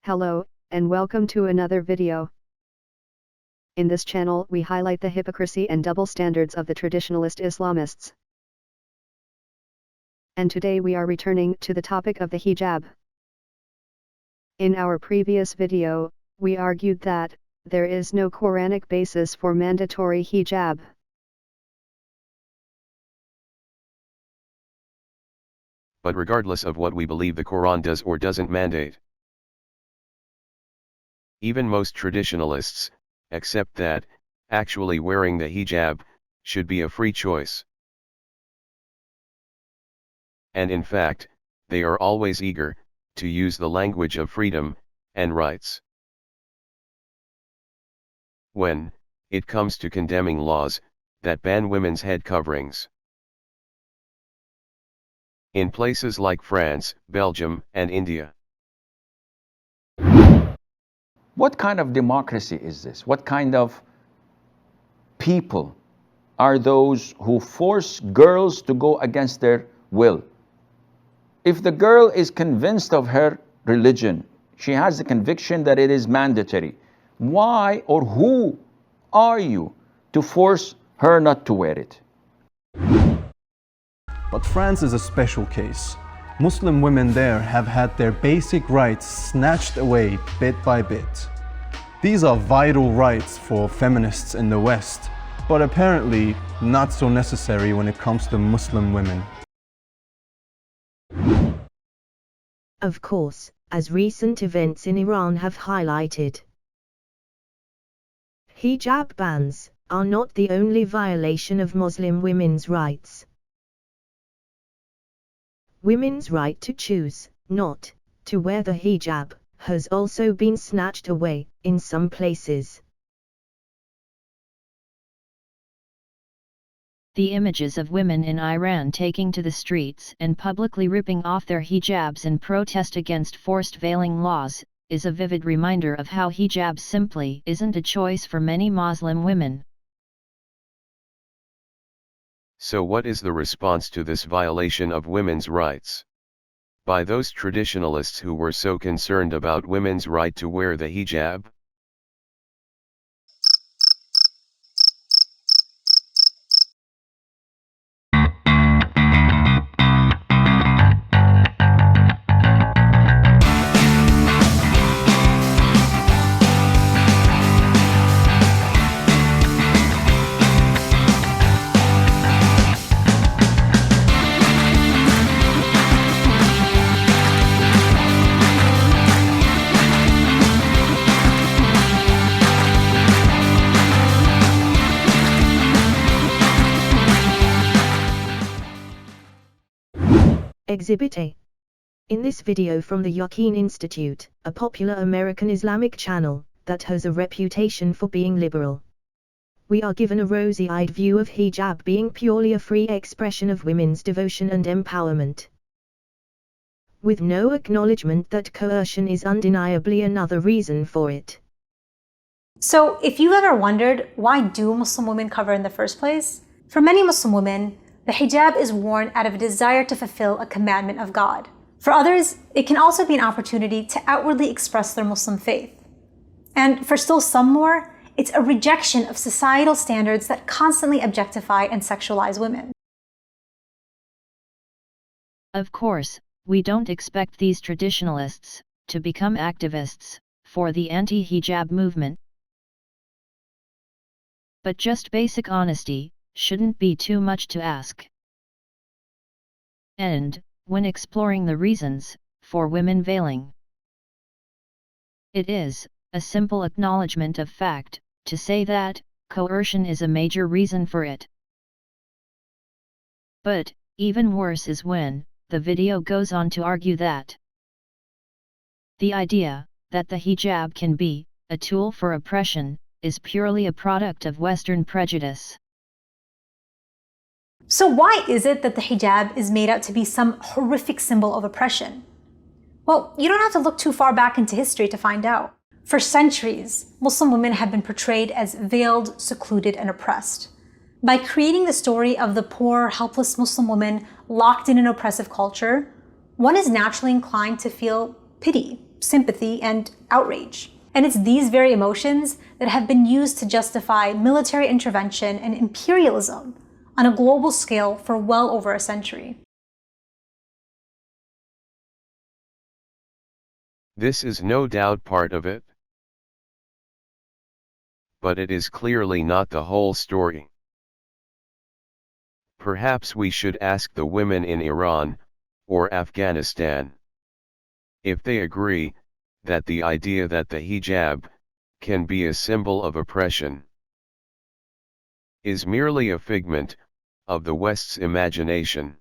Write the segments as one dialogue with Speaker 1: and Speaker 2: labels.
Speaker 1: Hello, and welcome to another video. In this channel we highlight the hypocrisy and double standards of the traditionalist Islamists. And today we are returning to the topic of the hijab. In our previous video, we argued that there is no Quranic basis for mandatory hijab.
Speaker 2: But regardless of what we believe the Quran does or doesn't mandate, even most traditionalists accept that actually wearing the hijab should be a free choice. And in fact, they are always eager to use the language of freedom and rights when it comes to condemning laws that ban women's head coverings. In places like France, Belgium, and India.
Speaker 3: What kind of democracy is this? What kind of people are those who force girls to go against their will? If the girl is convinced of her religion, she has the conviction that it is mandatory, why or who are you to force her not to wear it?
Speaker 4: But France is a special case. Muslim women there have had their basic rights snatched away bit by bit. These are vital rights for feminists in the West, but apparently not so necessary when it comes to Muslim women.
Speaker 5: Of course, as recent events in Iran have highlighted, hijab bans are not the only violation of Muslim women's rights. Women's right to choose not to wear the hijab has also been snatched away in some places.
Speaker 6: The images of women in Iran taking to the streets and publicly ripping off their hijabs in protest against forced veiling laws is a vivid reminder of how hijab simply isn't a choice for many Muslim women.
Speaker 2: So what is the response to this violation of women's rights by those traditionalists who were so concerned about women's right to wear the hijab?
Speaker 5: Exhibit A. In this video from the Yaqeen Institute, a popular American Islamic channel that has a reputation for being liberal, we are given a rosy-eyed view of hijab being purely a free expression of women's devotion and empowerment, with no acknowledgement that coercion is undeniably another reason for it.
Speaker 7: So, if you've ever wondered why do Muslim women cover in the first place, for many Muslim women, the hijab is worn out of a desire to fulfill a commandment of God. For others, it can also be an opportunity to outwardly express their Muslim faith. And for still some more, it's a rejection of societal standards that constantly objectify and sexualize women.
Speaker 6: Of course, we don't expect these traditionalists to become activists for the anti-hijab movement. But just basic honesty shouldn't be too much to ask. And, when exploring the reasons for women veiling, it is a simple acknowledgement of fact to say that coercion is a major reason for it. But, even worse is when the video goes on to argue that the idea that the hijab can be a tool for oppression is purely a product of Western prejudice.
Speaker 7: So why is it that the hijab is made out to be some horrific symbol of oppression? Well, you don't have to look too far back into history to find out. For centuries, Muslim women have been portrayed as veiled, secluded, and oppressed. By creating the story of the poor, helpless Muslim woman locked in an oppressive culture, one is naturally inclined to feel pity, sympathy, and outrage. And it's these very emotions that have been used to justify military intervention and imperialism on a global scale for well over a century.
Speaker 2: This is no doubt part of it. But it is clearly not the whole story. Perhaps we should ask the women in Iran, or Afghanistan, if they agree that the idea that the hijab can be a symbol of oppression is merely a figment of the West's imagination.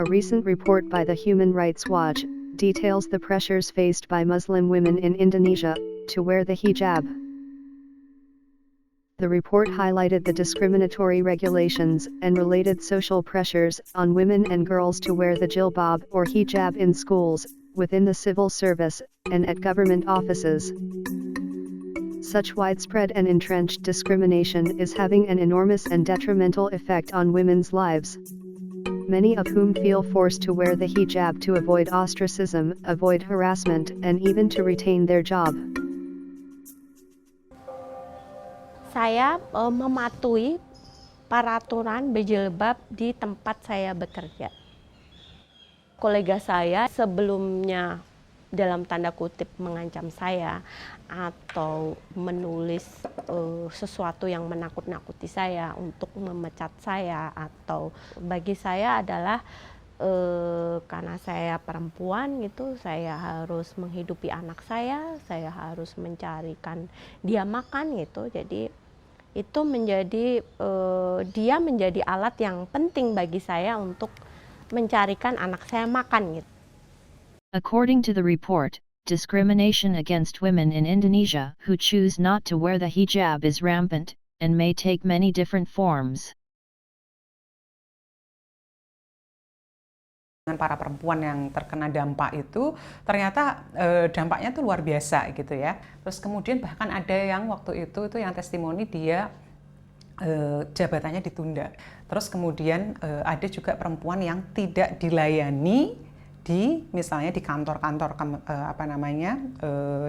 Speaker 1: A recent report by the Human Rights Watch details the pressures faced by Muslim women in Indonesia to wear the hijab. The report highlighted the discriminatory regulations and related social pressures on women and girls to wear the jilbab or hijab in schools, within the civil service, and at government offices. Such widespread and entrenched discrimination is having an enormous and detrimental effect on women's lives, many of whom feel forced to wear the hijab to avoid ostracism, avoid harassment, and even to retain their job.
Speaker 8: Saya mematuhi peraturan berjilbab di tempat saya bekerja. Kolega saya sebelumnya dalam tanda kutip mengancam saya atau menulis sesuatu yang menakut-nakuti saya untuk memecat saya, atau bagi saya adalah karena saya perempuan gitu, saya harus menghidupi anak saya harus mencarikan dia makan gitu. Jadi itu menjadi dia menjadi alat yang penting bagi saya untuk mencarikan anak saya makan gitu.
Speaker 6: According to the report, discrimination against women in Indonesia who choose not to wear the hijab is rampant, and may take many different forms.
Speaker 9: Dengan para perempuan yang terkena dampak itu, ternyata dampaknya tuh luar biasa gitu ya. Terus kemudian bahkan ada yang waktu itu yang testimoni dia jabatannya ditunda. Terus kemudian ada juga perempuan yang tidak dilayani misalnya di kantor-kantor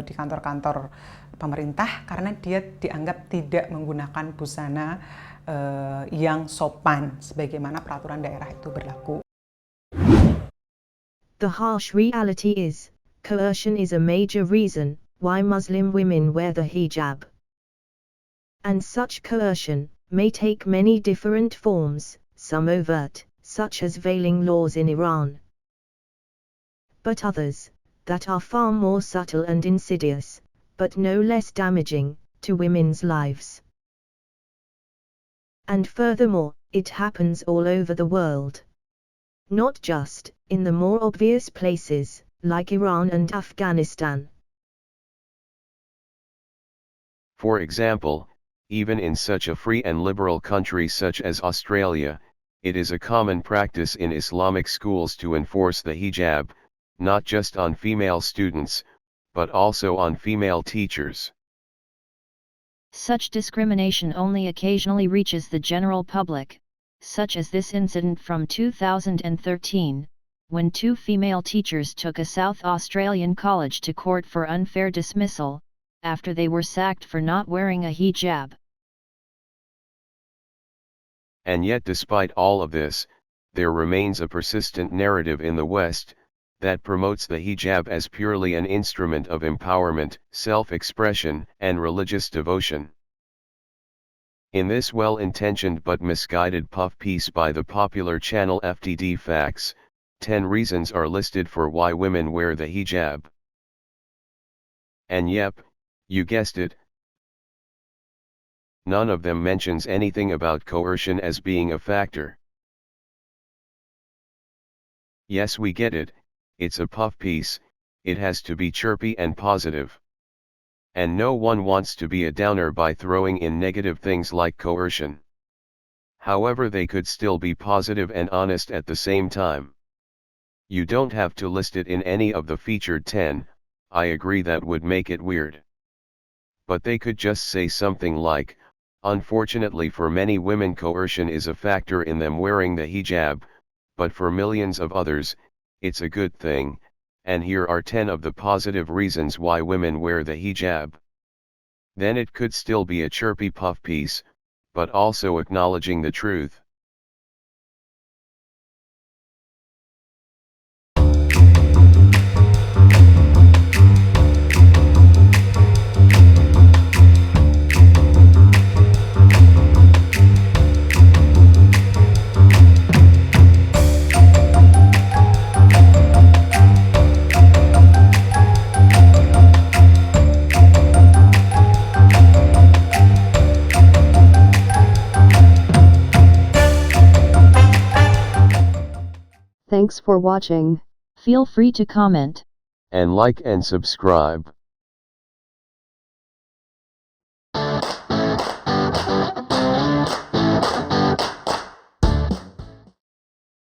Speaker 9: di kantor-kantor pemerintah karena dia dianggap tidak menggunakan busana yang sopan sebagaimana peraturan daerah itu berlaku.
Speaker 5: The harsh reality is, coercion is a major reason why Muslim women wear the hijab. And such coercion may take many different forms, some overt, such as veiling laws in Iran, but others that are far more subtle and insidious, but no less damaging to women's lives. And furthermore, it happens all over the world, not just in the more obvious places like Iran and Afghanistan.
Speaker 2: For example, even in such a free and liberal country such as Australia, it is a common practice in Islamic schools to enforce the hijab, not just on female students, but also on female teachers.
Speaker 6: Such discrimination only occasionally reaches the general public, such as this incident from 2013, when 2 female teachers took a South Australian college to court for unfair dismissal, after they were sacked for not wearing a hijab.
Speaker 2: And yet despite all of this, there remains a persistent narrative in the West that promotes the hijab as purely an instrument of empowerment, self-expression, and religious devotion. In this well-intentioned but misguided puff piece by the popular channel FTD Facts, 10 reasons are listed for why women wear the hijab. And yep, you guessed it, none of them mentions anything about coercion as being a factor. Yes, we get it, it's a puff piece, it has to be chirpy and positive. And no one wants to be a downer by throwing in negative things like coercion. However, they could still be positive and honest at the same time. You don't have to list it in any of the featured 10, I agree that would make it weird. But they could just say something like, unfortunately for many women coercion is a factor in them wearing the hijab, but for millions of others, it's a good thing, and here are 10 of the positive reasons why women wear the hijab. Then it could still be a chirpy puff piece, but also acknowledging the truth.
Speaker 1: Thanks for watching.
Speaker 6: Feel free to comment
Speaker 2: And like and subscribe.